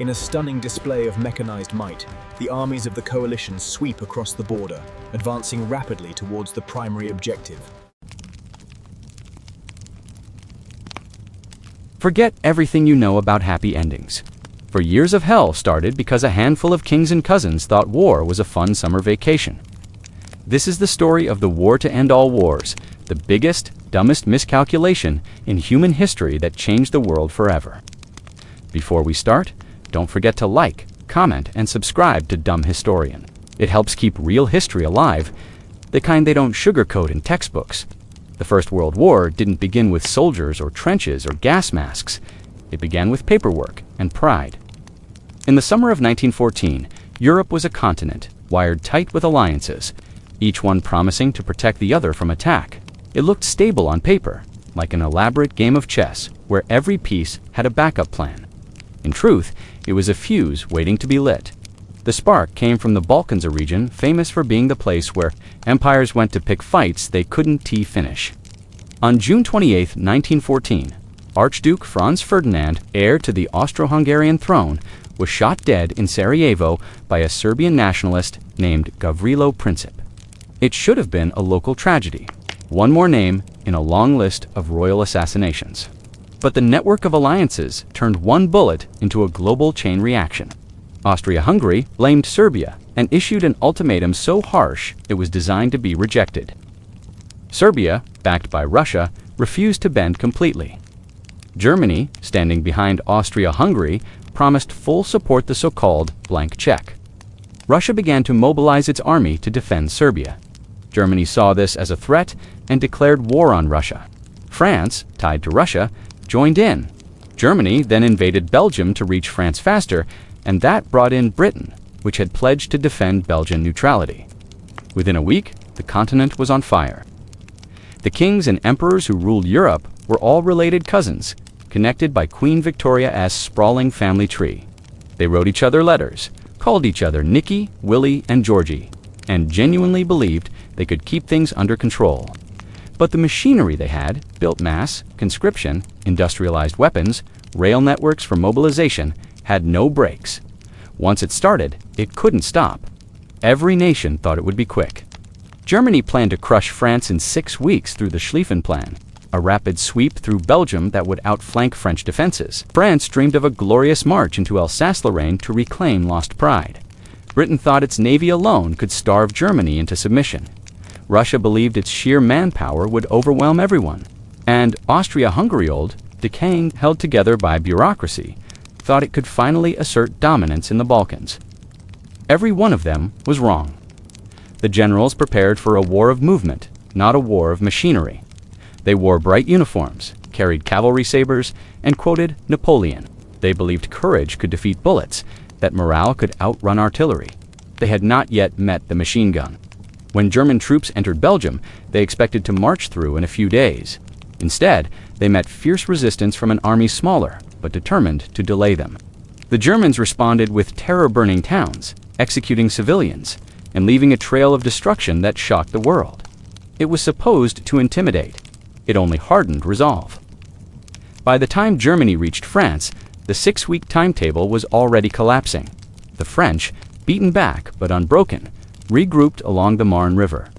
In a stunning display of mechanized might, the armies of the coalition sweep across the border, advancing rapidly towards the primary objective. Forget everything you know about happy endings. For years of hell started because a handful of kings and cousins thought war was a fun summer vacation. This is the story of the war to end all wars, the biggest, dumbest miscalculation in human history that changed the world forever. Before we start, don't forget to like, comment, and subscribe to Dumb Historian. It helps keep real history alive, the kind they don't sugarcoat in textbooks. The First World War didn't begin with soldiers or trenches or gas masks. It began with paperwork and pride. In the summer of 1914, Europe was a continent, wired tight with alliances, each one promising to protect the other from attack. It looked stable on paper, like an elaborate game of chess where every piece had a backup plan. In truth, it was a fuse waiting to be lit. The spark came from the Balkans, a region famous for being the place where empires went to pick fights they couldn't finish. On June 28, 1914, Archduke Franz Ferdinand, heir to the Austro-Hungarian throne, was shot dead in Sarajevo by a Serbian nationalist named Gavrilo Princip. It should have been a local tragedy, one more name in a long list of royal assassinations. But the network of alliances turned one bullet into a global chain reaction. Austria-Hungary blamed Serbia and issued an ultimatum so harsh it was designed to be rejected. Serbia, backed by Russia, refused to bend completely. Germany, standing behind Austria-Hungary, promised full support, the so-called blank check. Russia began to mobilize its army to defend Serbia. Germany saw this as a threat and declared war on Russia. France, tied to Russia, joined in. Germany then invaded Belgium to reach France faster, and that brought in Britain, which had pledged to defend Belgian neutrality. Within a week, the continent was on fire. The kings and emperors who ruled Europe were all related cousins, connected by Queen Victoria's sprawling family tree. They wrote each other letters, called each other Nicky, Willie, and Georgie, and genuinely believed they could keep things under control. But the machinery they had, built mass, conscription, industrialized weapons, rail networks for mobilization, had no brakes. Once it started, it couldn't stop. Every nation thought it would be quick. Germany planned to crush France in 6 weeks through the Schlieffen Plan, a rapid sweep through Belgium that would outflank French defenses. France dreamed of a glorious march into Alsace-Lorraine to reclaim lost pride. Britain thought its navy alone could starve Germany into submission. Russia believed its sheer manpower would overwhelm everyone. And Austria-Hungary, old, decaying, held together by bureaucracy, thought it could finally assert dominance in the Balkans. Every one of them was wrong. The generals prepared for a war of movement, not a war of machinery. They wore bright uniforms, carried cavalry sabers, and quoted Napoleon. They believed courage could defeat bullets, that morale could outrun artillery. They had not yet met the machine gun. When German troops entered Belgium, they expected to march through in a few days. Instead, they met fierce resistance from an army smaller, but determined to delay them. The Germans responded with terror-burning towns, executing civilians, and leaving a trail of destruction that shocked the world. It was supposed to intimidate. It only hardened resolve. By the time Germany reached France, the 6-week timetable was already collapsing. The French, beaten back but unbroken, regrouped along the Marne River.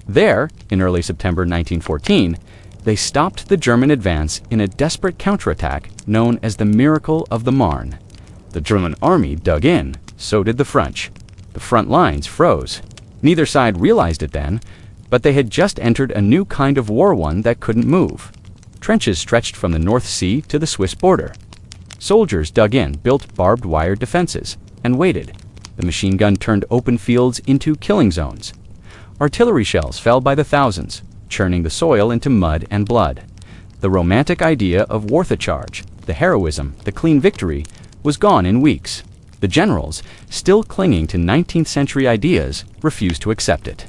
There, in early September 1914, they stopped the German advance in a desperate counterattack known as the Miracle of the Marne. The German army dug in, so did the French. The front lines froze. Neither side realized it then, but they had just entered a new kind of war, one that couldn't move. Trenches stretched from the North Sea to the Swiss border. Soldiers dug in, built barbed wire defenses, and waited. The machine gun turned open fields into killing zones. Artillery shells fell by the thousands, churning the soil into mud and blood. The romantic idea of Warthacharge, the heroism, the clean victory, was gone in weeks. The generals, still clinging to 19th century ideas, refused to accept it.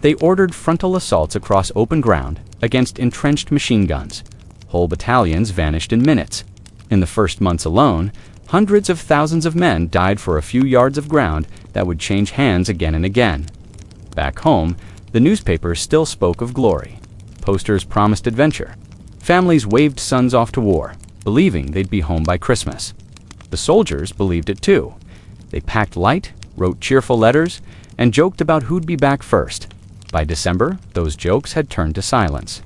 They ordered frontal assaults across open ground against entrenched machine guns. Whole battalions vanished in minutes. In the first months alone, hundreds of thousands of men died for a few yards of ground that would change hands again and again. Back home, the newspapers still spoke of glory. Posters promised adventure. Families waved sons off to war, believing they'd be home by Christmas. The soldiers believed it too. They packed light, wrote cheerful letters, and joked about who'd be back first. By December, those jokes had turned to silence.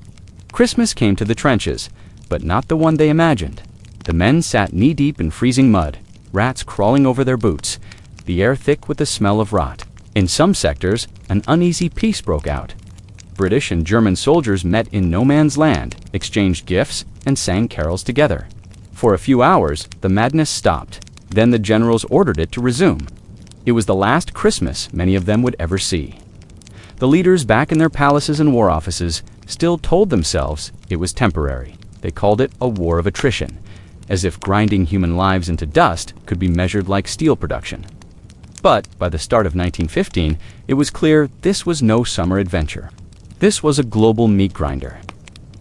Christmas came to the trenches, but not the one they imagined. The men sat knee-deep in freezing mud, rats crawling over their boots, the air thick with the smell of rot. In some sectors, an uneasy peace broke out. British and German soldiers met in no man's land, exchanged gifts, and sang carols together. For a few hours, the madness stopped. Then the generals ordered it to resume. It was the last Christmas many of them would ever see. The leaders back in their palaces and war offices still told themselves it was temporary. They called it a war of attrition, as if grinding human lives into dust could be measured like steel production. But by the start of 1915, it was clear this was no summer adventure. This was a global meat grinder.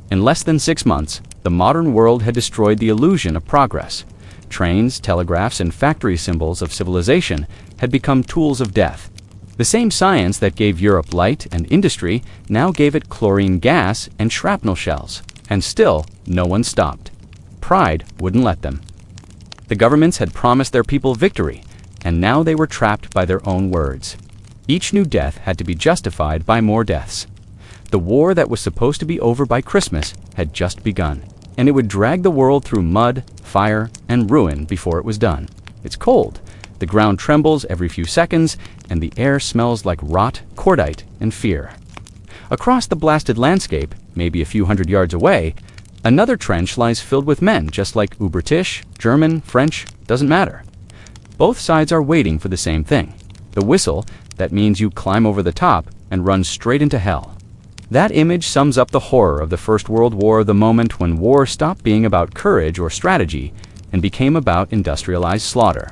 In less than 6 months, the modern world had destroyed the illusion of progress. Trains, telegraphs, and factory symbols of civilization had become tools of death. The same science that gave Europe light and industry now gave it chlorine gas and shrapnel shells. And still, no one stopped. Pride wouldn't let them. The governments had promised their people victory, and now they were trapped by their own words. Each new death had to be justified by more deaths. The war that was supposed to be over by Christmas had just begun, and it would drag the world through mud, fire, and ruin before it was done. It's cold. The ground trembles every few seconds, and the air smells like rot, cordite, and fear. Across the blasted landscape, maybe a few hundred yards away, another trench lies filled with men just like British, German, French, doesn't matter. Both sides are waiting for the same thing. The whistle, that means you climb over the top and run straight into hell. That image sums up the horror of the First World War, the moment when war stopped being about courage or strategy and became about industrialized slaughter.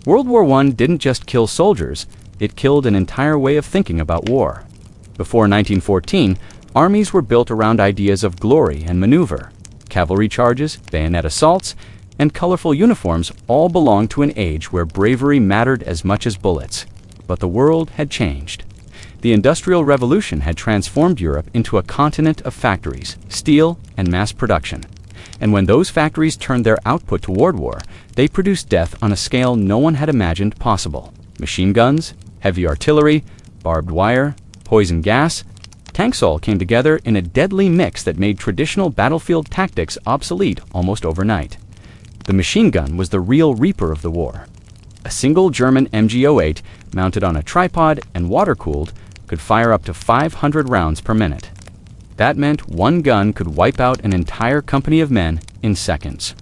World War I didn't just kill soldiers, it killed an entire way of thinking about war. Before 1914, armies were built around ideas of glory and maneuver. Cavalry charges, bayonet assaults, and colorful uniforms all belonged to an age where bravery mattered as much as bullets. But the world had changed. The Industrial Revolution had transformed Europe into a continent of factories, steel, and mass production. And when those factories turned their output toward war, they produced death on a scale no one had imagined possible. Machine guns, heavy artillery, barbed wire, poison gas. Tanks all came together in a deadly mix that made traditional battlefield tactics obsolete almost overnight. The machine gun was the real reaper of the war. A single German MG-08, mounted on a tripod and water-cooled, could fire up to 500 rounds per minute. That meant one gun could wipe out an entire company of men in seconds.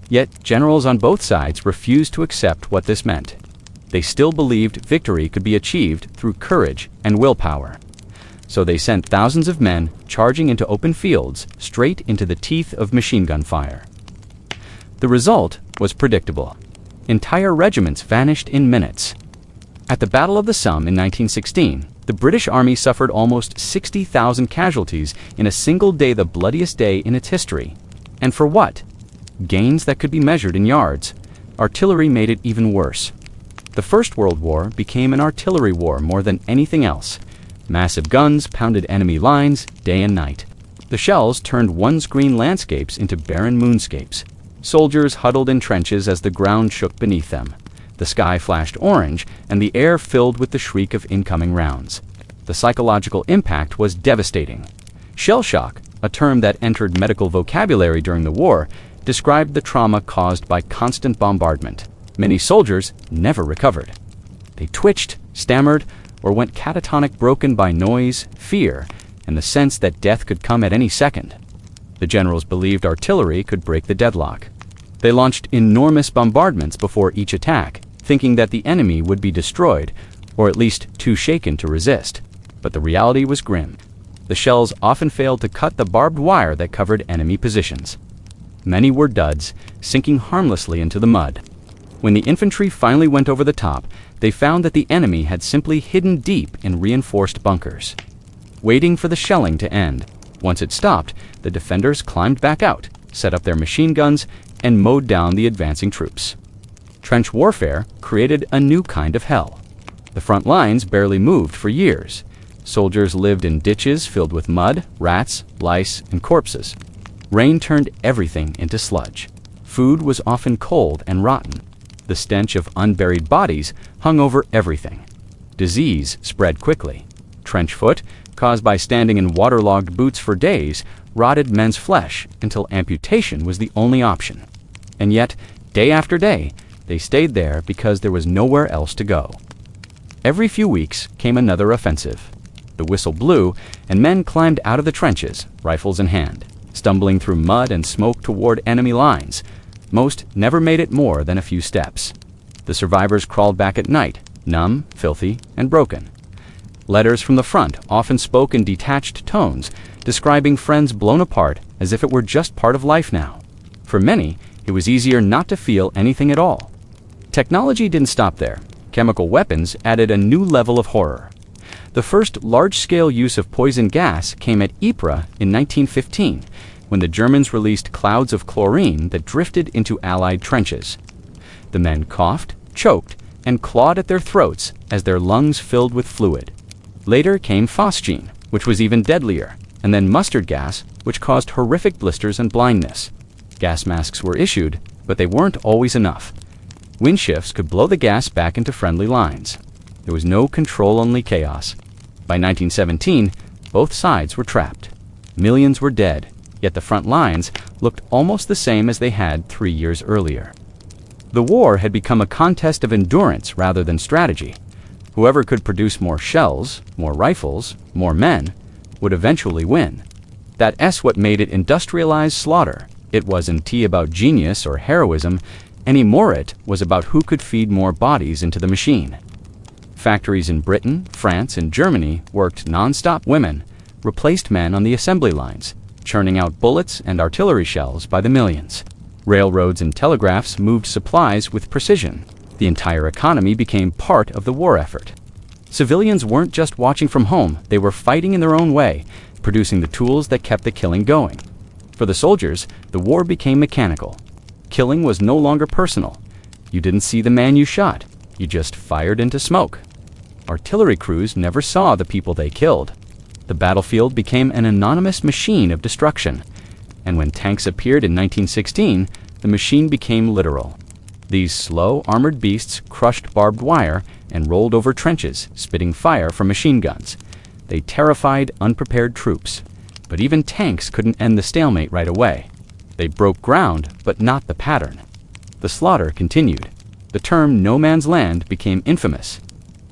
Yet generals on both sides refused to accept what this meant. They still believed victory could be achieved through courage and willpower. So they sent thousands of men charging into open fields, straight into the teeth of machine gun fire. The result was predictable. Entire regiments vanished in minutes. At the Battle of the Somme in 1916, the British Army suffered almost 60,000 casualties in a single day, the bloodiest day in its history. And for what? Gains that could be measured in yards. Artillery made it even worse. The First World War became an artillery war more than anything else. Massive guns pounded enemy lines day and night. The shells turned one-screen landscapes into barren moonscapes. Soldiers huddled in trenches as the ground shook beneath them. The sky flashed orange, and the air filled with the shriek of incoming rounds. The psychological impact was devastating. Shell shock, a term that entered medical vocabulary during the war, described the trauma caused by constant bombardment. Many soldiers never recovered. They twitched, stammered, or went catatonic, broken by noise, fear, and the sense that death could come at any second. The generals believed artillery could break the deadlock. They launched enormous bombardments before each attack, thinking that the enemy would be destroyed, or at least too shaken to resist. But the reality was grim. The shells often failed to cut the barbed wire that covered enemy positions. Many were duds, sinking harmlessly into the mud. When the infantry finally went over the top, they found that the enemy had simply hidden deep in reinforced bunkers, waiting for the shelling to end. Once it stopped, the defenders climbed back out, set up their machine guns, and mowed down the advancing troops. Trench warfare created a new kind of hell. The front lines barely moved for years. Soldiers lived in ditches filled with mud, rats, lice, and corpses. Rain turned everything into sludge. Food was often cold and rotten. The stench of unburied bodies hung over everything. Disease spread quickly. Trench foot, caused by standing in waterlogged boots for days, rotted men's flesh until amputation was the only option. And yet, day after day, they stayed there because there was nowhere else to go. Every few weeks came another offensive. The whistle blew, and men climbed out of the trenches, rifles in hand, stumbling through mud and smoke toward enemy lines. Most never made it more than a few steps. The survivors crawled back at night, numb, filthy, and broken. Letters from the front often spoke in detached tones, describing friends blown apart as if it were just part of life now. For many, it was easier not to feel anything at all. Technology didn't stop there. Chemical weapons added a new level of horror. The first large-scale use of poison gas came at Ypres in 1915, when the Germans released clouds of chlorine that drifted into Allied trenches. The men coughed, choked, and clawed at their throats as their lungs filled with fluid. Later came phosgene, which was even deadlier, and then mustard gas, which caused horrific blisters and blindness. Gas masks were issued, but they weren't always enough. Wind shifts could blow the gas back into friendly lines. There was no control, only chaos. By 1917, both sides were trapped. Millions were dead, yet the front lines looked almost the same as they had 3 years earlier. The war had become a contest of endurance rather than strategy. Whoever could produce more shells, more rifles, more men, would eventually win. That's what made it industrialized slaughter. It wasn't about genius or heroism anymore. It was about who could feed more bodies into the machine. Factories in Britain, France, and Germany worked non-stop. Women replaced men on the assembly lines, churning out bullets and artillery shells by the millions. Railroads and telegraphs moved supplies with precision. The entire economy became part of the war effort. Civilians weren't just watching from home, they were fighting in their own way, producing the tools that kept the killing going. For the soldiers, the war became mechanical. Killing was no longer personal. You didn't see the man you shot, you just fired into smoke. Artillery crews never saw the people they killed. The battlefield became an anonymous machine of destruction. And when tanks appeared in 1916, the machine became literal. These slow, armored beasts crushed barbed wire and rolled over trenches, spitting fire from machine guns. They terrified unprepared troops. But even tanks couldn't end the stalemate right away. They broke ground, but not the pattern. The slaughter continued. The term no man's land became infamous.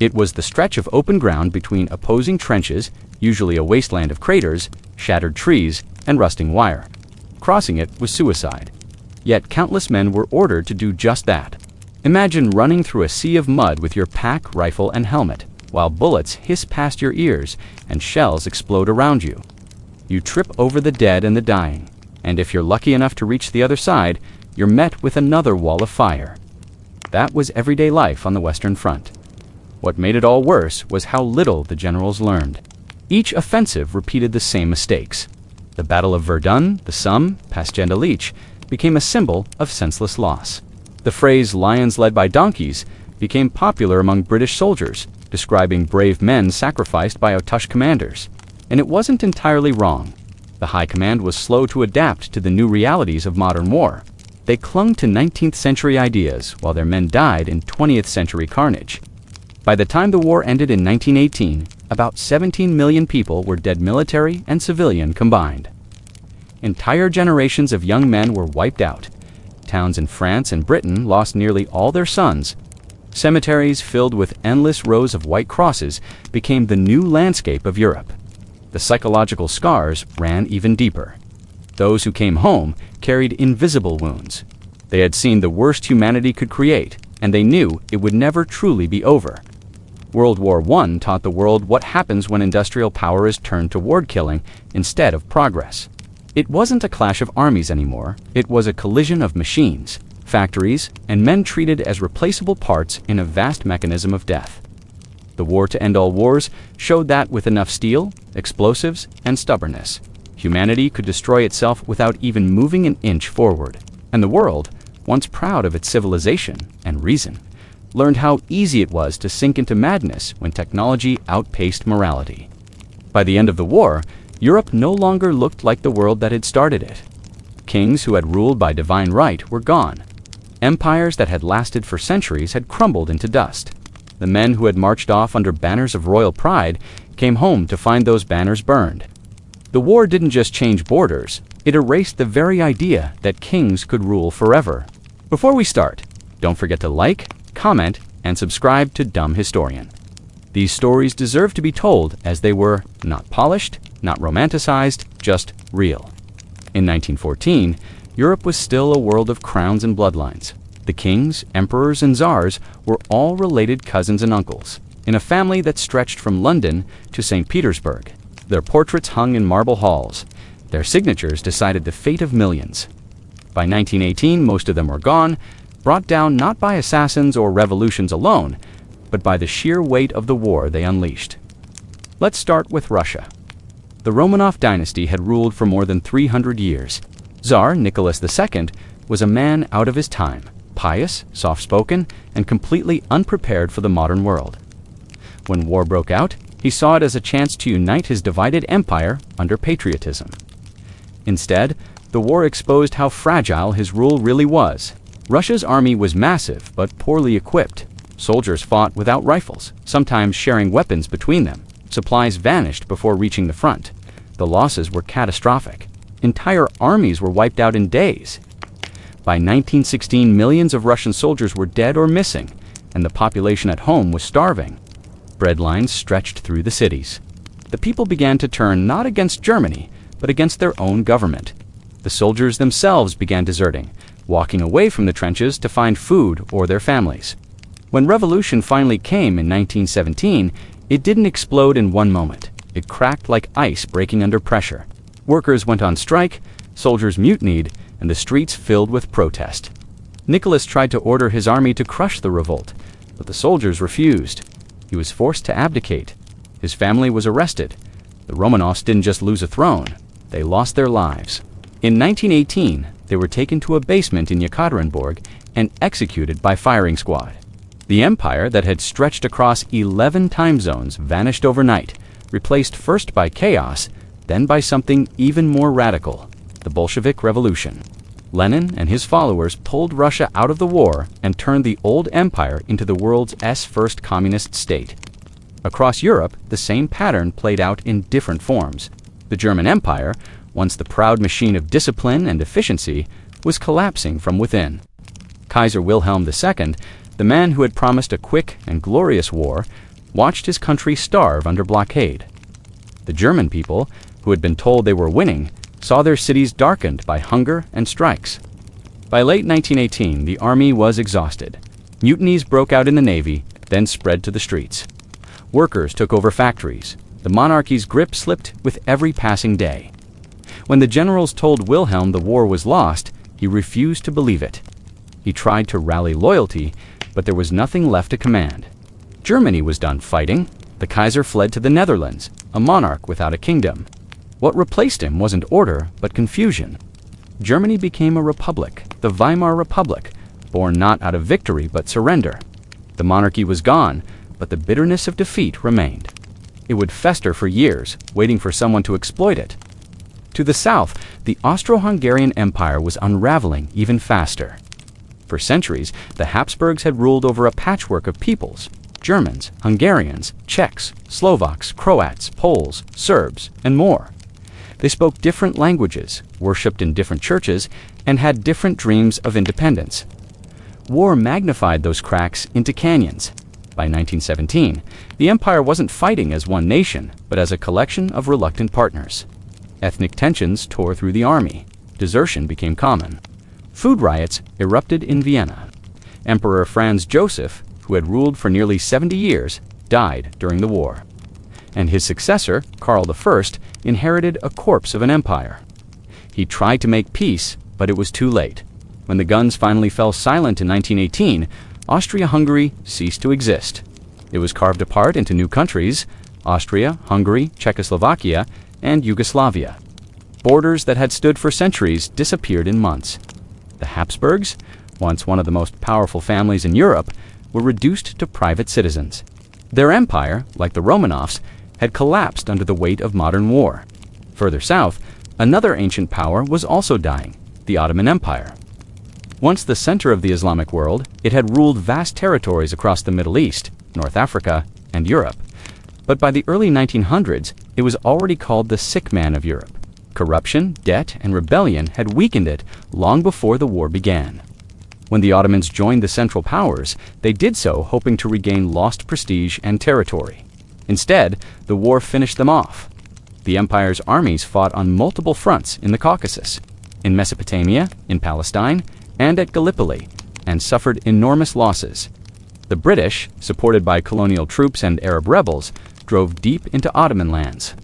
It was the stretch of open ground between opposing trenches, usually a wasteland of craters, shattered trees, and rusting wire. Crossing it was suicide. Yet countless men were ordered to do just that. Imagine running through a sea of mud with your pack, rifle, and helmet, while bullets hiss past your ears and shells explode around you. You trip over the dead and the dying, and if you're lucky enough to reach the other side, you're met with another wall of fire. That was everyday life on the Western Front. What made it all worse was how little the generals learned. Each offensive repeated the same mistakes. The Battle of Verdun, the Somme, Pas-de-Calais, became a symbol of senseless loss. The phrase "lions led by donkeys" became popular among British soldiers, describing brave men sacrificed by outmatched commanders. And it wasn't entirely wrong. The High Command was slow to adapt to the new realities of modern war. They clung to 19th century ideas while their men died in 20th century carnage. By the time the war ended in 1918, about 17 million people were dead, military and civilian combined. Entire generations of young men were wiped out. Towns in France and Britain lost nearly all their sons. Cemeteries filled with endless rows of white crosses became the new landscape of Europe. The psychological scars ran even deeper. Those who came home carried invisible wounds. They had seen the worst humanity could create, and they knew it would never truly be over. World War I taught the world what happens when industrial power is turned toward killing instead of progress. It wasn't a clash of armies anymore, it was a collision of machines, factories, and men treated as replaceable parts in a vast mechanism of death. The war to end all wars showed that with enough steel, explosives, and stubbornness, humanity could destroy itself without even moving an inch forward. And the world, once proud of its civilization and reason, learned how easy it was to sink into madness when technology outpaced morality. By the end of the war, Europe no longer looked like the world that had started it. Kings who had ruled by divine right were gone. Empires that had lasted for centuries had crumbled into dust. The men who had marched off under banners of royal pride came home to find those banners burned. The war didn't just change borders, it erased the very idea that kings could rule forever. Before we start, don't forget to like, comment, and subscribe to Dumb Historian. These stories deserve to be told as they were not polished, not romanticized, just real. In 1914, Europe was still a world of crowns and bloodlines. The kings, emperors, and czars were all related cousins and uncles, in a family that stretched from London to St. Petersburg. Their portraits hung in marble halls. Their signatures decided the fate of millions. By 1918, most of them were gone, brought down not by assassins or revolutions alone, but by the sheer weight of the war they unleashed. Let's start with Russia. The Romanov dynasty had ruled for more than 300 years. Tsar Nicholas II was a man out of his time, pious, soft-spoken, and completely unprepared for the modern world. When war broke out, he saw it as a chance to unite his divided empire under patriotism. Instead, the war exposed how fragile his rule really was. Russia's army was massive but poorly equipped. Soldiers fought without rifles, sometimes sharing weapons between them. Supplies vanished before reaching the front. The losses were catastrophic. Entire armies were wiped out in days. By 1916, millions of Russian soldiers were dead or missing, and the population at home was starving. Bread lines stretched through the cities. The people began to turn not against Germany, but against their own government. The soldiers themselves began deserting, walking away from the trenches to find food or their families. When revolution finally came in 1917, it didn't explode in one moment. It cracked like ice breaking under pressure. Workers went on strike, soldiers mutinied, and the streets filled with protest. Nicholas tried to order his army to crush the revolt, but the soldiers refused. He was forced to abdicate. His family was arrested. The Romanovs didn't just lose a throne, they lost their lives. In 1918, they were taken to a basement in Yekaterinburg and executed by firing squad. The empire that had stretched across 11 time zones vanished overnight, replaced first by chaos, then by something even more radical, the Bolshevik Revolution. Lenin and his followers pulled Russia out of the war and turned the old empire into the world's first communist state. Across Europe, the same pattern played out in different forms. The German Empire, once the proud machine of discipline and efficiency, was collapsing from within. Kaiser Wilhelm II, the man who had promised a quick and glorious war, watched his country starve under blockade. The German people, who had been told they were winning, saw their cities darkened by hunger and strikes. By late 1918, the army was exhausted. Mutinies broke out in the navy, then spread to the streets. Workers took over factories. The monarchy's grip slipped with every passing day. When the generals told Wilhelm the war was lost, he refused to believe it. He tried to rally loyalty, but there was nothing left to command. Germany was done fighting. The Kaiser fled to the Netherlands, a monarch without a kingdom. What replaced him wasn't order, but confusion. Germany became a republic, the Weimar Republic, born not out of victory but surrender. The monarchy was gone, but the bitterness of defeat remained. It would fester for years, waiting for someone to exploit it. To the south, the Austro-Hungarian Empire was unraveling even faster. For centuries, the Habsburgs had ruled over a patchwork of peoples: Germans, Hungarians, Czechs, Slovaks, Croats, Poles, Serbs, and more. They spoke different languages, worshipped in different churches, and had different dreams of independence. War magnified those cracks into canyons. By 1917, the empire wasn't fighting as one nation, but as a collection of reluctant partners. Ethnic tensions tore through the army. Desertion became common. Food riots erupted in Vienna. Emperor Franz Joseph, who had ruled for nearly 70 years, died during the war. And his successor, Karl I, inherited a corpse of an empire. He tried to make peace, but it was too late. When the guns finally fell silent in 1918, Austria-Hungary ceased to exist. It was carved apart into new countries: Austria, Hungary, Czechoslovakia, and Yugoslavia. Borders that had stood for centuries disappeared in months. The Habsburgs, once one of the most powerful families in Europe, were reduced to private citizens. Their empire, like the Romanovs, had collapsed under the weight of modern war. Further south, another ancient power was also dying: the Ottoman Empire. Once the center of the Islamic world, it had ruled vast territories across the Middle East, North Africa, and Europe. But by the early 1900s, it was already called the sick man of Europe. Corruption, debt, and rebellion had weakened it long before the war began. When the Ottomans joined the Central Powers, they did so hoping to regain lost prestige and territory. Instead, the war finished them off. The empire's armies fought on multiple fronts in the Caucasus, in Mesopotamia, in Palestine, and at Gallipoli, and suffered enormous losses. The British, supported by colonial troops and Arab rebels, drove deep into Ottoman lands.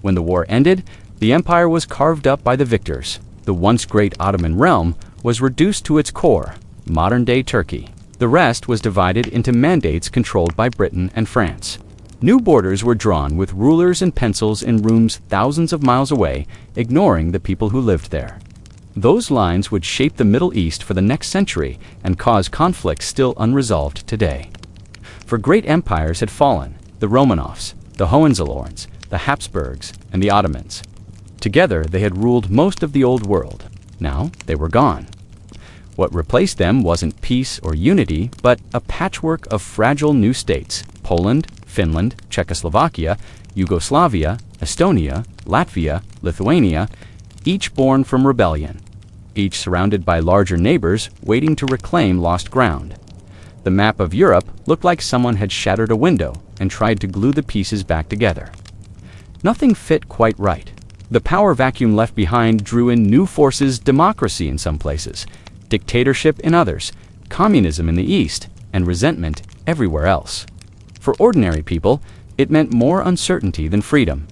When the war ended, the empire was carved up by the victors. The once great Ottoman realm was reduced to its core, modern-day Turkey. The rest was divided into mandates controlled by Britain and France. New borders were drawn with rulers and pencils in rooms thousands of miles away, ignoring the people who lived there. Those lines would shape the Middle East for the next century and cause conflicts still unresolved today. For great empires had fallen: the Romanovs, the Hohenzollерns, the Habsburgs, and the Ottomans. Together they had ruled most of the Old World. Now they were gone. What replaced them wasn't peace or unity, but a patchwork of fragile new states: Poland, Finland, Czechoslovakia, Yugoslavia, Estonia, Latvia, Lithuania, each born from rebellion, each surrounded by larger neighbors waiting to reclaim lost ground. The map of Europe looked like someone had shattered a window and tried to glue the pieces back together. Nothing fit quite right. The power vacuum left behind drew in new forces: democracy in some places, dictatorship in others, communism in the East, and resentment everywhere else. For ordinary people, it meant more uncertainty than freedom.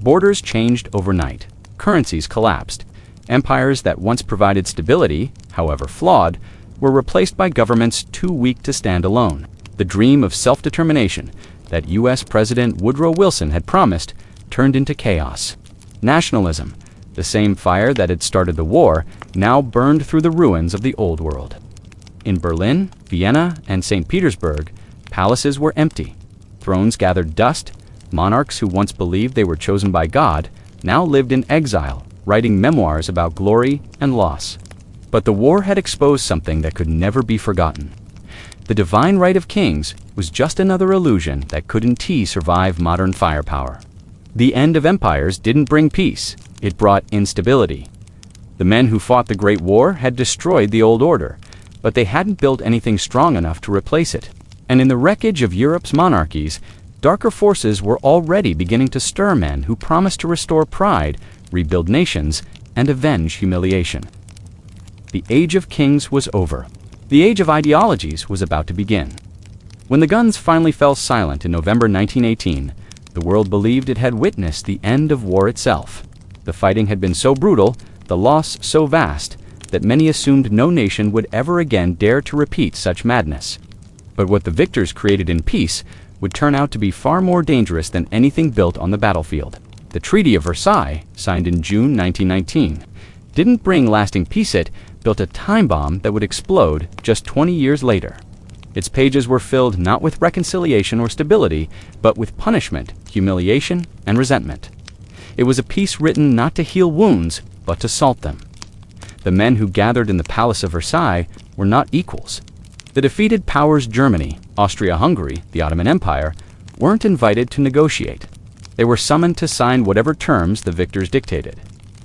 Borders changed overnight. Currencies collapsed. Empires that once provided stability, however flawed, were replaced by governments too weak to stand alone. The dream of self-determination that U.S. President Woodrow Wilson had promised turned into chaos. Nationalism, the same fire that had started the war, now burned through the ruins of the Old World. In Berlin, Vienna, and St. Petersburg, palaces were empty. Thrones gathered dust. Monarchs who once believed they were chosen by God now lived in exile, writing memoirs about glory and loss. But the war had exposed something that could never be forgotten. The divine right of kings was just another illusion that couldn't survive modern firepower. The end of empires didn't bring peace, it brought instability. The men who fought the Great War had destroyed the old order, but they hadn't built anything strong enough to replace it. And in the wreckage of Europe's monarchies, darker forces were already beginning to stir men who promised to restore pride, rebuild nations, and avenge humiliation. The age of kings was over. The age of ideologies was about to begin. When the guns finally fell silent in November 1918, the world believed it had witnessed the end of war itself. The fighting had been so brutal, the loss so vast, that many assumed no nation would ever again dare to repeat such madness. But what the victors created in peace would turn out to be far more dangerous than anything built on the battlefield. The Treaty of Versailles, signed in June 1919, didn't bring lasting peace. It built a time bomb that would explode just 20 years later. Its pages were filled not with reconciliation or stability, but with punishment, humiliation, and resentment. It was a peace written not to heal wounds, but to salt them. The men who gathered in the Palace of Versailles were not equals. The defeated powers Germany, Austria-Hungary, the Ottoman Empire, weren't invited to negotiate. They were summoned to sign whatever terms the victors dictated.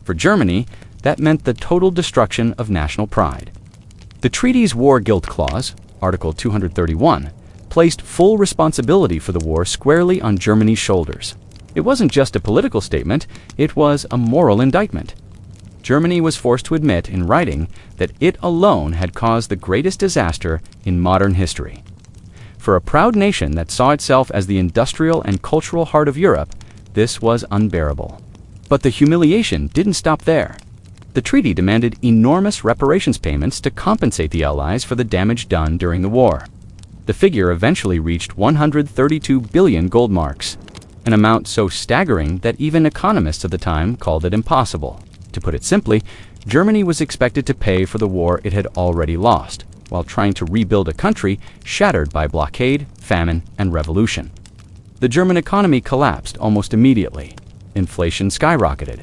For Germany, that meant the total destruction of national pride. The treaty's war guilt clause, Article 231, placed full responsibility for the war squarely on Germany's shoulders. It wasn't just a political statement, it was a moral indictment. Germany was forced to admit in writing that it alone had caused the greatest disaster in modern history. For a proud nation that saw itself as the industrial and cultural heart of Europe, this was unbearable. But the humiliation didn't stop there. The treaty demanded enormous reparations payments to compensate the Allies for the damage done during the war. The figure eventually reached 132 billion gold marks, an amount so staggering that even economists of the time called it impossible. To put it simply, Germany was expected to pay for the war it had already lost, while trying to rebuild a country shattered by blockade, famine, and revolution. The German economy collapsed almost immediately. Inflation skyrocketed.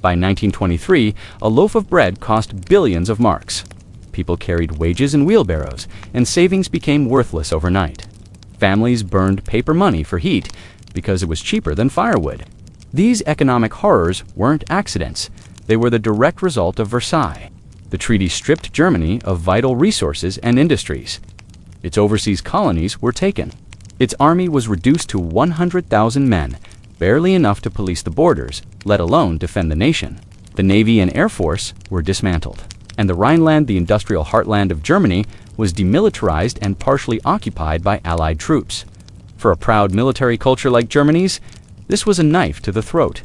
By 1923, a loaf of bread cost billions of marks. People carried wages in wheelbarrows, and savings became worthless overnight. Families burned paper money for heat because it was cheaper than firewood. These economic horrors weren't accidents. They were the direct result of Versailles. The treaty stripped Germany of vital resources and industries. Its overseas colonies were taken. Its army was reduced to 100,000 men, barely enough to police the borders, let alone defend the nation. The Navy and Air Force were dismantled, and the Rhineland, the industrial heartland of Germany, was demilitarized and partially occupied by Allied troops. For a proud military culture like Germany's, this was a knife to the throat.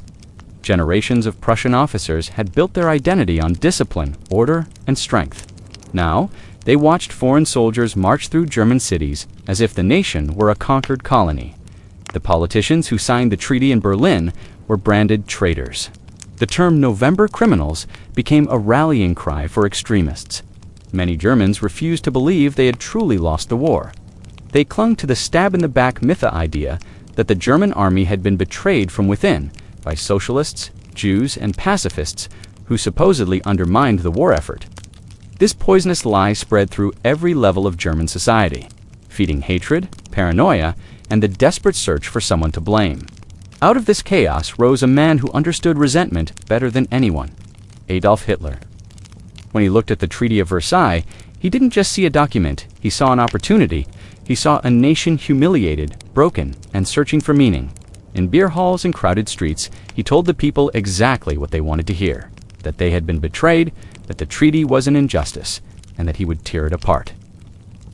Generations of Prussian officers had built their identity on discipline, order, and strength. Now, they watched foreign soldiers march through German cities as if the nation were a conquered colony. The politicians who signed the treaty in Berlin were branded traitors. The term November criminals became a rallying cry for extremists. Many Germans refused to believe they had truly lost the war. They clung to the stab-in-the-back myth idea that the German army had been betrayed from within by socialists, Jews, and pacifists who supposedly undermined the war effort. This poisonous lie spread through every level of German society, feeding hatred, paranoia, and the desperate search for someone to blame. Out of this chaos rose a man who understood resentment better than anyone: Adolf Hitler. When he looked at the Treaty of Versailles, he didn't just see a document, he saw an opportunity. He saw a nation humiliated, broken, and searching for meaning. In beer halls and crowded streets, he told the people exactly what they wanted to hear: that they had been betrayed, that the treaty was an injustice, and that he would tear it apart.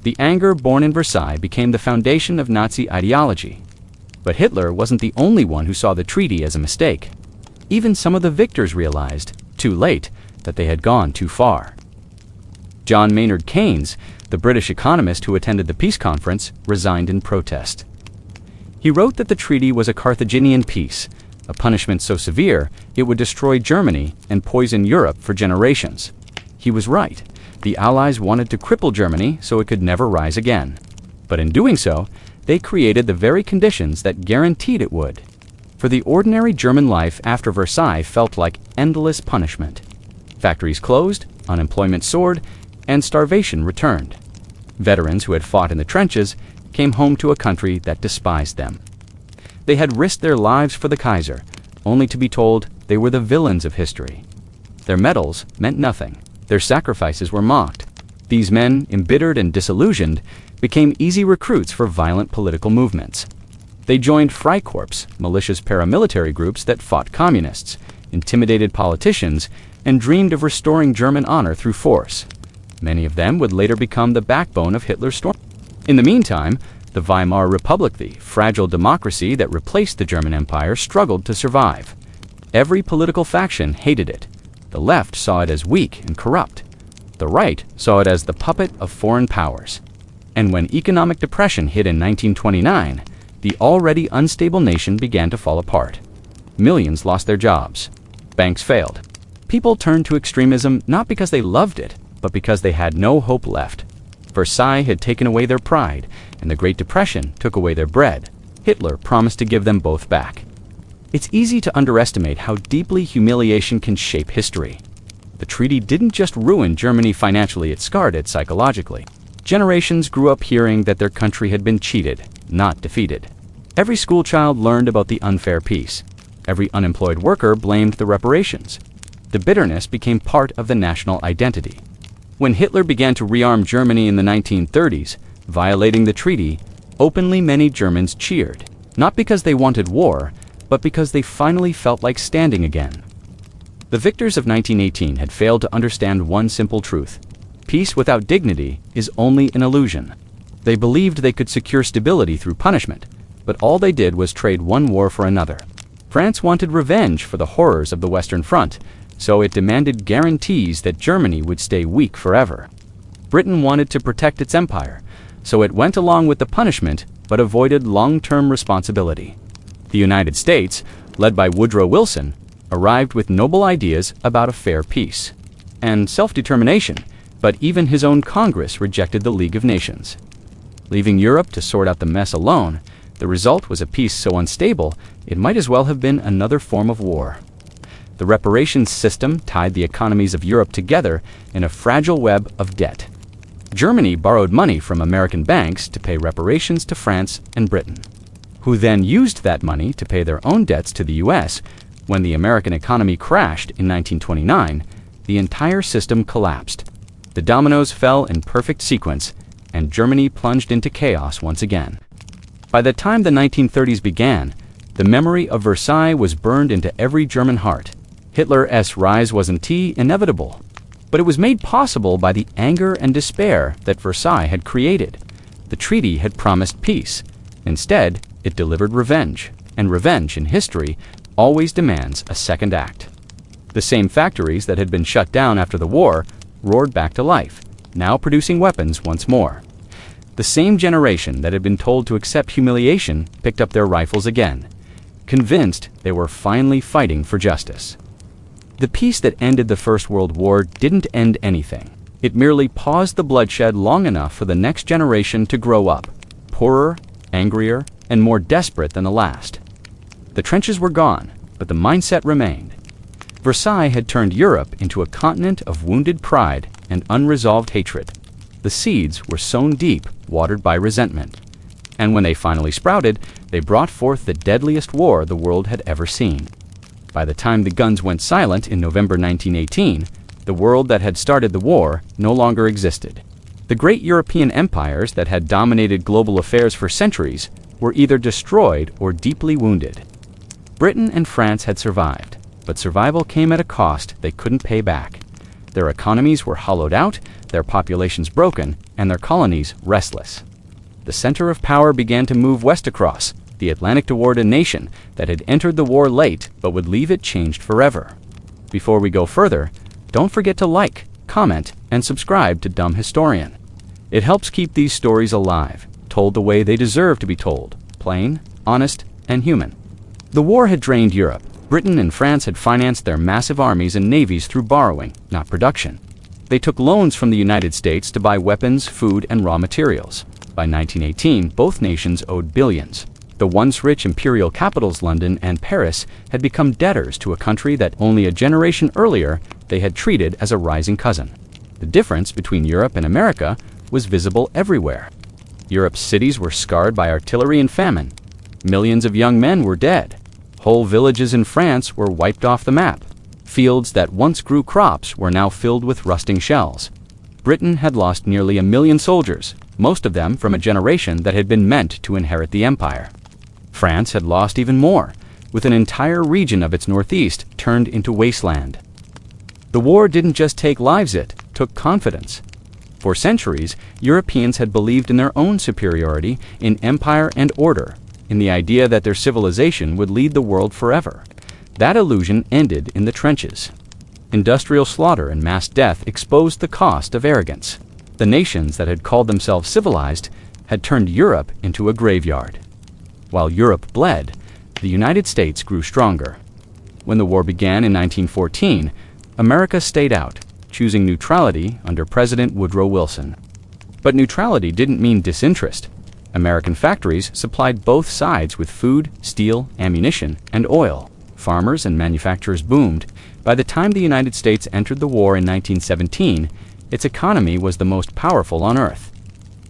The anger born in Versailles became the foundation of Nazi ideology. But Hitler wasn't the only one who saw the treaty as a mistake. Even some of the victors realized, too late, that they had gone too far. John Maynard Keynes, the British economist who attended the peace conference, resigned in protest. He wrote that the treaty was a Carthaginian peace, a punishment so severe it would destroy Germany and poison Europe for generations. He was right. The Allies wanted to cripple Germany so it could never rise again. But in doing so, they created the very conditions that guaranteed it would. For the ordinary German life after Versailles felt like endless punishment. Factories closed, unemployment soared, and starvation returned. Veterans who had fought in the trenches came home to a country that despised them. They had risked their lives for the Kaiser, only to be told they were the villains of history. Their medals meant nothing. Their sacrifices were mocked. These men, embittered and disillusioned, became easy recruits for violent political movements. They joined Freikorps, malicious paramilitary groups that fought communists, intimidated politicians, and dreamed of restoring German honor through force. Many of them would later become the backbone of Hitler's storm. In the meantime, the Weimar Republic, the fragile democracy that replaced the German Empire, struggled to survive. Every political faction hated it. The left saw it as weak and corrupt. The right saw it as the puppet of foreign powers. And when economic depression hit in 1929, the already unstable nation began to fall apart. Millions lost their jobs. Banks failed. People turned to extremism not because they loved it, but because they had no hope left. Versailles had taken away their pride, and the Great Depression took away their bread. Hitler promised to give them both back. It's easy to underestimate how deeply humiliation can shape history. The treaty didn't just ruin Germany financially, it scarred it psychologically. Generations grew up hearing that their country had been cheated, not defeated. Every schoolchild learned about the unfair peace. Every unemployed worker blamed the reparations. The bitterness became part of the national identity. When Hitler began to rearm Germany in the 1930s, violating the treaty, openly many Germans cheered, not because they wanted war, but because they finally felt like standing again. The victors of 1918 had failed to understand one simple truth: peace without dignity is only an illusion. They believed they could secure stability through punishment, but all they did was trade one war for another. France wanted revenge for the horrors of the Western Front, so it demanded guarantees that Germany would stay weak forever. Britain wanted to protect its empire, so it went along with the punishment but avoided long-term responsibility. The United States, led by Woodrow Wilson, arrived with noble ideas about a fair peace and self-determination, but even his own Congress rejected the League of Nations. Leaving Europe to sort out the mess alone, the result was a peace so unstable it might as well have been another form of war. The reparations system tied the economies of Europe together in a fragile web of debt. Germany borrowed money from American banks to pay reparations to France and Britain, who then used that money to pay their own debts to the US. When the American economy crashed in 1929, the entire system collapsed. The dominoes fell in perfect sequence, and Germany plunged into chaos once again. By the time the 1930s began, the memory of Versailles was burned into every German heart. Hitler's rise wasn't inevitable, but it was made possible by the anger and despair that Versailles had created. The treaty had promised peace. Instead, it delivered revenge, and revenge in history always demands a second act. The same factories that had been shut down after the war roared back to life, now producing weapons once more. The same generation that had been told to accept humiliation picked up their rifles again, convinced they were finally fighting for justice. The peace that ended the First World War didn't end anything. It merely paused the bloodshed long enough for the next generation to grow up, poorer, angrier, and more desperate than the last. The trenches were gone, but the mindset remained. Versailles had turned Europe into a continent of wounded pride and unresolved hatred. The seeds were sown deep, watered by resentment. And when they finally sprouted, they brought forth the deadliest war the world had ever seen. By the time the guns went silent in November 1918, the world that had started the war no longer existed. The great European empires that had dominated global affairs for centuries were either destroyed or deeply wounded. Britain and France had survived, but survival came at a cost they couldn't pay back. Their economies were hollowed out, their populations broken, and their colonies restless. The center of power began to move west across the Atlantic toward a nation that had entered the war late but would leave it changed forever. Before we go further, don't forget to like, comment, and subscribe to Dumb Historian. It helps keep these stories alive, told the way they deserve to be told, plain, honest, and human. The war had drained Europe. Britain and France had financed their massive armies and navies through borrowing, not production. They took loans from the United States to buy weapons, food, and raw materials. By 1918, both nations owed billions. The once rich imperial capitals London and Paris had become debtors to a country that only a generation earlier they had treated as a rising cousin. The difference between Europe and America was visible everywhere. Europe's cities were scarred by artillery and famine. Millions of young men were dead. Whole villages in France were wiped off the map. Fields that once grew crops were now filled with rusting shells. Britain had lost nearly 1 million soldiers, most of them from a generation that had been meant to inherit the empire. France had lost even more, with an entire region of its northeast turned into wasteland. The war didn't just take lives, it took confidence. For centuries, Europeans had believed in their own superiority, in empire and order, in the idea that their civilization would lead the world forever. That illusion ended in the trenches. Industrial slaughter and mass death exposed the cost of arrogance. The nations that had called themselves civilized had turned Europe into a graveyard. While Europe bled, the United States grew stronger. When the war began in 1914, America stayed out, choosing neutrality under President Woodrow Wilson. But neutrality didn't mean disinterest. American factories supplied both sides with food, steel, ammunition, and oil. Farmers and manufacturers boomed. By the time the United States entered the war in 1917, its economy was the most powerful on Earth.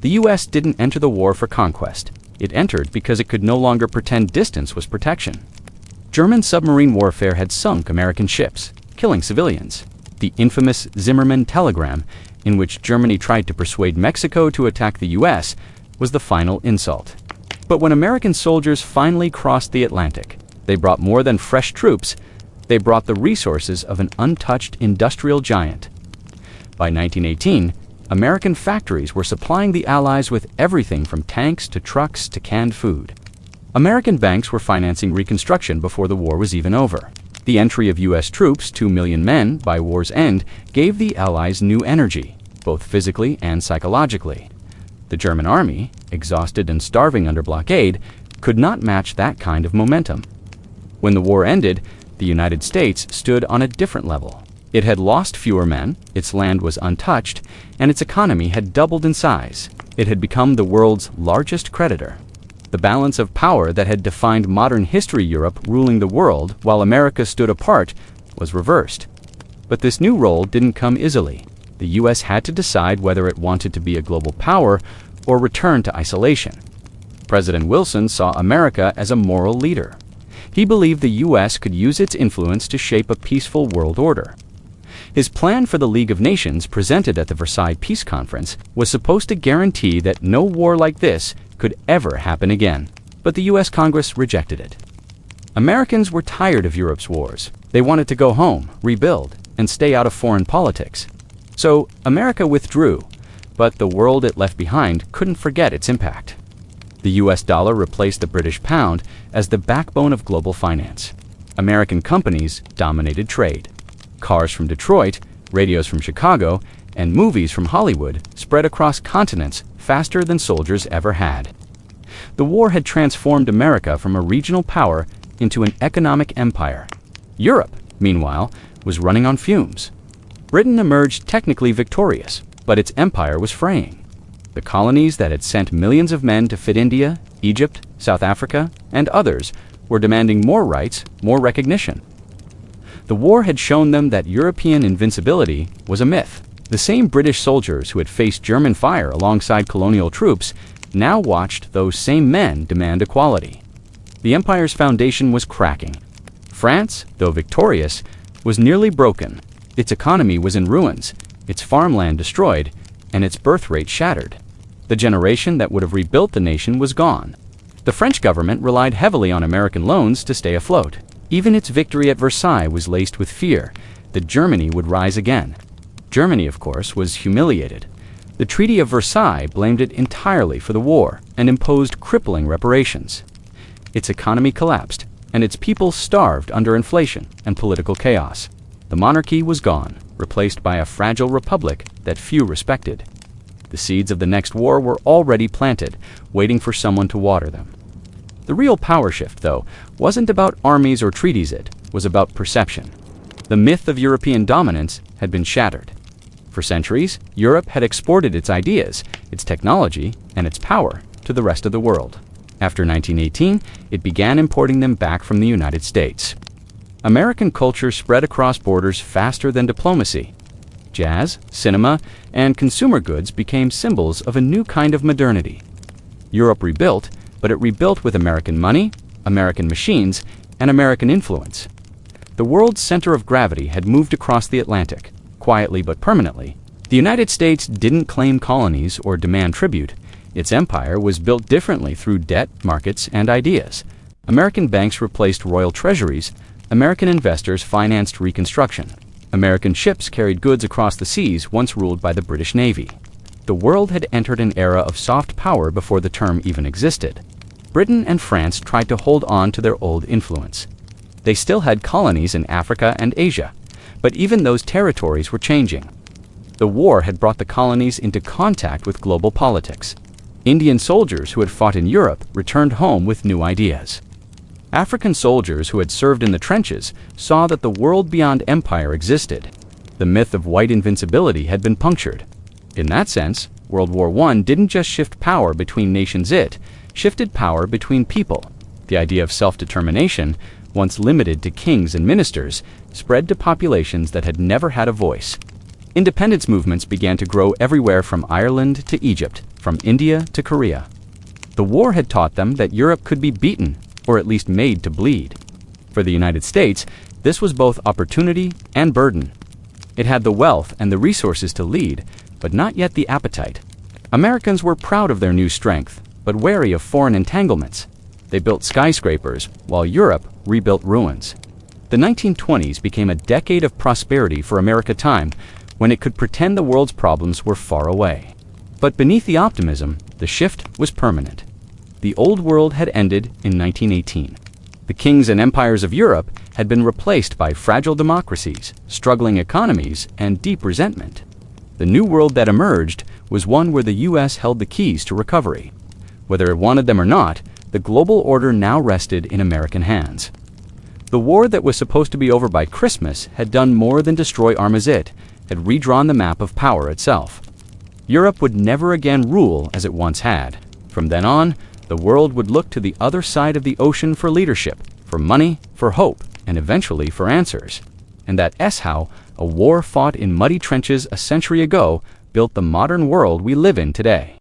The U.S. didn't enter the war for conquest. It entered because it could no longer pretend distance was protection. German submarine warfare had sunk American ships, killing civilians. The infamous Zimmermann telegram, in which Germany tried to persuade Mexico to attack the U.S., was the final insult. But when American soldiers finally crossed the Atlantic, they brought more than fresh troops. They brought the resources of an untouched industrial giant. By 1918, American factories were supplying the Allies with everything from tanks to trucks to canned food. American banks were financing reconstruction before the war was even over. The entry of U.S. troops, 2 million men, by war's end, gave the Allies new energy, both physically and psychologically. The German army, exhausted and starving under blockade, could not match that kind of momentum. When the war ended, the United States stood on a different level. It had lost fewer men, its land was untouched, and its economy had doubled in size. It had become the world's largest creditor. The balance of power that had defined modern history, Europe ruling the world while America stood apart, was reversed. But this new role didn't come easily. The U.S. had to decide whether it wanted to be a global power or return to isolation. President Wilson saw America as a moral leader. He believed the U.S. could use its influence to shape a peaceful world order. His plan for the League of Nations, presented at the Versailles Peace Conference, was supposed to guarantee that no war like this could ever happen again. But the U.S. Congress rejected it. Americans were tired of Europe's wars. They wanted to go home, rebuild, and stay out of foreign politics. So America withdrew, but the world it left behind couldn't forget its impact. The U.S. dollar replaced the British pound as the backbone of global finance. American companies dominated trade. Cars from Detroit, radios from Chicago, and movies from Hollywood spread across continents faster than soldiers ever had. The war had transformed America from a regional power into an economic empire. Europe, meanwhile, was running on fumes. Britain emerged technically victorious, but its empire was fraying. The colonies that had sent millions of men to fit India, Egypt, South Africa, and others were demanding more rights, more recognition. The war had shown them that European invincibility was a myth. The same British soldiers who had faced German fire alongside colonial troops now watched those same men demand equality. The empire's foundation was cracking. France, though victorious, was nearly broken. Its economy was in ruins, its farmland destroyed, and its birth rate shattered. The generation that would have rebuilt the nation was gone. The French government relied heavily on American loans to stay afloat. Even its victory at Versailles was laced with fear that Germany would rise again. Germany, of course, was humiliated. The Treaty of Versailles blamed it entirely for the war and imposed crippling reparations. Its economy collapsed, and its people starved under inflation and political chaos. The monarchy was gone, replaced by a fragile republic that few respected. The seeds of the next war were already planted, waiting for someone to water them. The real power shift, though, wasn't about armies or treaties, it was about perception. The myth of European dominance had been shattered. For centuries, Europe had exported its ideas, its technology, and its power to the rest of the world. After 1918, it began importing them back from the United States. American culture spread across borders faster than diplomacy. Jazz, cinema, and consumer goods became symbols of a new kind of modernity. Europe rebuilt, but it rebuilt with American money, American machines, and American influence. The world's center of gravity had moved across the Atlantic, quietly but permanently. The United States didn't claim colonies or demand tribute. Its empire was built differently through debt, markets, and ideas. American banks replaced royal treasuries. American investors financed reconstruction. American ships carried goods across the seas once ruled by the British Navy. The world had entered an era of soft power before the term even existed. Britain and France tried to hold on to their old influence. They still had colonies in Africa and Asia, but even those territories were changing. The war had brought the colonies into contact with global politics. Indian soldiers who had fought in Europe returned home with new ideas. African soldiers who had served in the trenches saw that the world beyond empire existed. The myth of white invincibility had been punctured. In that sense, World War I didn't just shift power between nations, it shifted power between people. The idea of self-determination, once limited to kings and ministers, spread to populations that had never had a voice. Independence movements began to grow everywhere from Ireland to Egypt, from India to Korea. The war had taught them that Europe could be beaten, or at least made to bleed. For the United States, this was both opportunity and burden. It had the wealth and the resources to lead, but not yet the appetite. Americans were proud of their new strength, but wary of foreign entanglements. They built skyscrapers, while Europe rebuilt ruins. The 1920s became a decade of prosperity for America, time when it could pretend the world's problems were far away. But beneath the optimism, the shift was permanent. The old world had ended in 1918. The kings and empires of Europe had been replaced by fragile democracies, struggling economies, and deep resentment. The new world that emerged was one where the U.S. held the keys to recovery. Whether it wanted them or not, the global order now rested in American hands. The war that was supposed to be over by Christmas had done more than destroy Armazit, had redrawn the map of power itself. Europe would never again rule as it once had. From then on, the world would look to the other side of the ocean for leadership, for money, for hope, and eventually for answers. and that how a war fought in muddy trenches a century ago built the modern world we live in today.